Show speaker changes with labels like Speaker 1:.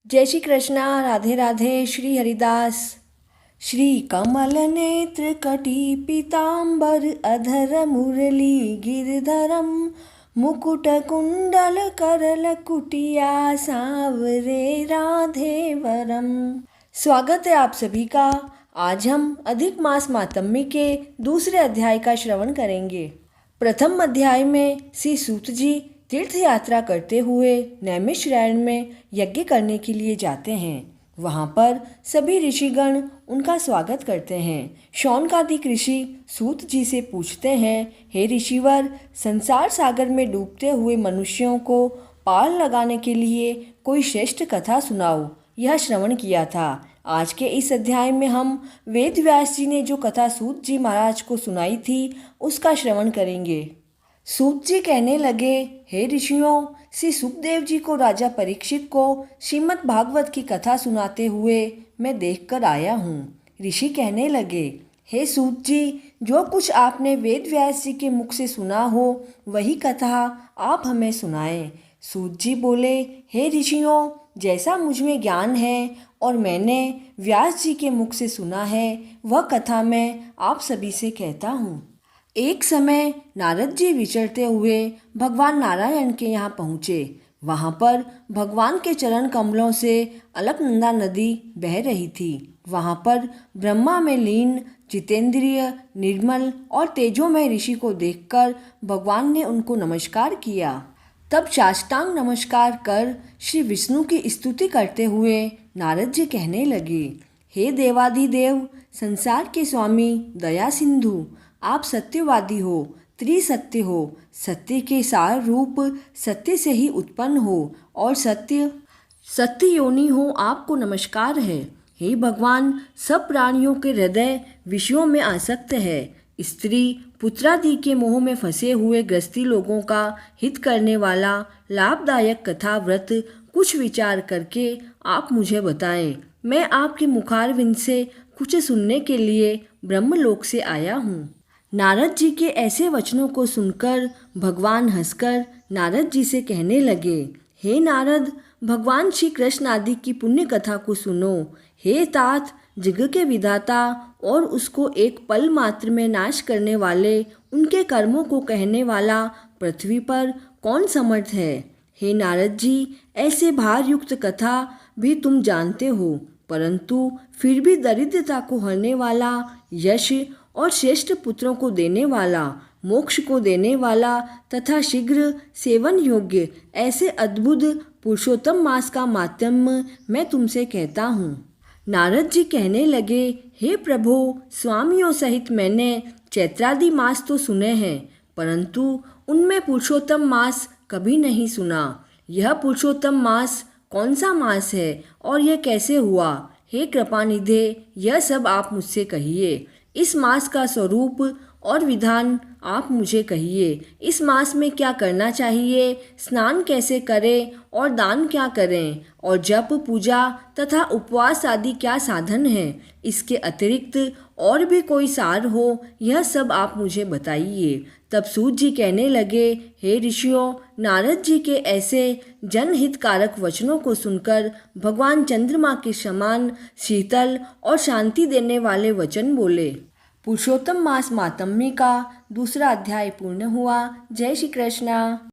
Speaker 1: जय श्री कृष्णा। राधे राधे। श्री हरिदास। श्री कमल नेत्र कटी पीतांबर अधर मुरली गिरधरम मुकुट कुंडल करल कुटिया सांवरे राधे वरम। स्वागत है आप सभी का। आज हम अधिक मास मातम्य के दूसरे अध्याय का श्रवण करेंगे। प्रथम अध्याय में श्री सूत जी तीर्थ यात्रा करते हुए नैमिषारण्य में यज्ञ करने के लिए जाते हैं। वहाँ पर सभी ऋषिगण उनका स्वागत करते हैं। शौनकादिक ऋषि सूत जी से पूछते हैं, हे ऋषिवर, संसार सागर में डूबते हुए मनुष्यों को पार लगाने के लिए कोई श्रेष्ठ कथा सुनाओ। यह श्रवण किया था। आज के इस अध्याय में हम वेद व्यास जी ने जो कथा सूत जी महाराज को सुनाई थी उसका श्रवण करेंगे। सूत जी कहने लगे, हे ऋषियों, श्री सुखदेव जी को राजा परीक्षित को श्रीमद् भागवत की कथा सुनाते हुए मैं देखकर आया हूँ। ऋषि कहने लगे, हे सूत जी, जो कुछ आपने वेद व्यास जी के मुख से सुना हो वही कथा आप हमें सुनाएं। सूत जी बोले, हे ऋषियों, जैसा मुझ में ज्ञान है और मैंने व्यास जी के मुख से सुना है वह कथा मैं आप सभी से कहता हूँ। एक समय नारद जी विचरते हुए भगवान नारायण के यहाँ पहुँचे। वहाँ पर भगवान के चरण कमलों से अलकनंदा नदी बह रही थी। वहाँ पर ब्रह्मा में लीन जितेंद्रिय निर्मल और तेजोमय ऋषि को देखकर भगवान ने उनको नमस्कार किया। तब साष्टांग नमस्कार कर श्री विष्णु की स्तुति करते हुए नारद जी कहने लगे, हे देवाधिदेव, संसार के स्वामी, दया सिंधु, आप सत्यवादी हो, त्रिसत्य हो, सत्य के सार रूप सत्य से ही उत्पन्न हो और सत्य योनि हो, आपको नमस्कार है। हे भगवान, सब प्राणियों के हृदय विषयों में आसक्त है। स्त्री पुत्रादि के मोह में फंसे हुए गृहस्थी लोगों का हित करने वाला लाभदायक कथा व्रत कुछ विचार करके आप मुझे बताएं। मैं आपके मुखारविंद से कुछ सुनने के लिए ब्रह्मलोक से आया हूँ। नारद जी के ऐसे वचनों को सुनकर भगवान हंसकर नारद जी से कहने लगे, हे नारद, भगवान श्री कृष्ण आदि की पुण्य कथा को सुनो। हे तात, जग के विधाता और उसको एक पल मात्र में नाश करने वाले उनके कर्मों को कहने वाला पृथ्वी पर कौन समर्थ है। हे नारद जी, ऐसे भार युक्त कथा भी तुम जानते हो, परंतु फिर भी दरिद्रता को हरने वाला, यश और श्रेष्ठ पुत्रों को देने वाला, मोक्ष को देने वाला तथा शीघ्र सेवन योग्य ऐसे अद्भुत पुरुषोत्तम मास का माध्यम मैं तुमसे कहता हूँ। नारद जी कहने लगे, हे प्रभो, स्वामियों सहित मैंने चैत्रादि मास तो सुने हैं, परंतु उनमें पुरुषोत्तम मास कभी नहीं सुना। यह पुरुषोत्तम मास कौन सा मास है और यह कैसे हुआ? हे कृपानिधे, यह सब आप मुझसे कहिए। इस मास का स्वरूप और विधान आप मुझे कहिए। इस मास में क्या करना चाहिए, स्नान कैसे करें और दान क्या करें, और जप पूजा तथा उपवास आदि क्या साधन हैं। इसके अतिरिक्त और भी कोई सार हो, यह सब आप मुझे बताइए। तब सूत जी कहने लगे, हे ऋषियों, नारद जी के ऐसे जनहितकारक वचनों को सुनकर भगवान चंद्रमा के समान शीतल और शांति देने वाले वचन बोले। पुरुषोत्तम मास मातम्य का दूसरा अध्याय पूर्ण हुआ। जय श्री कृष्णा।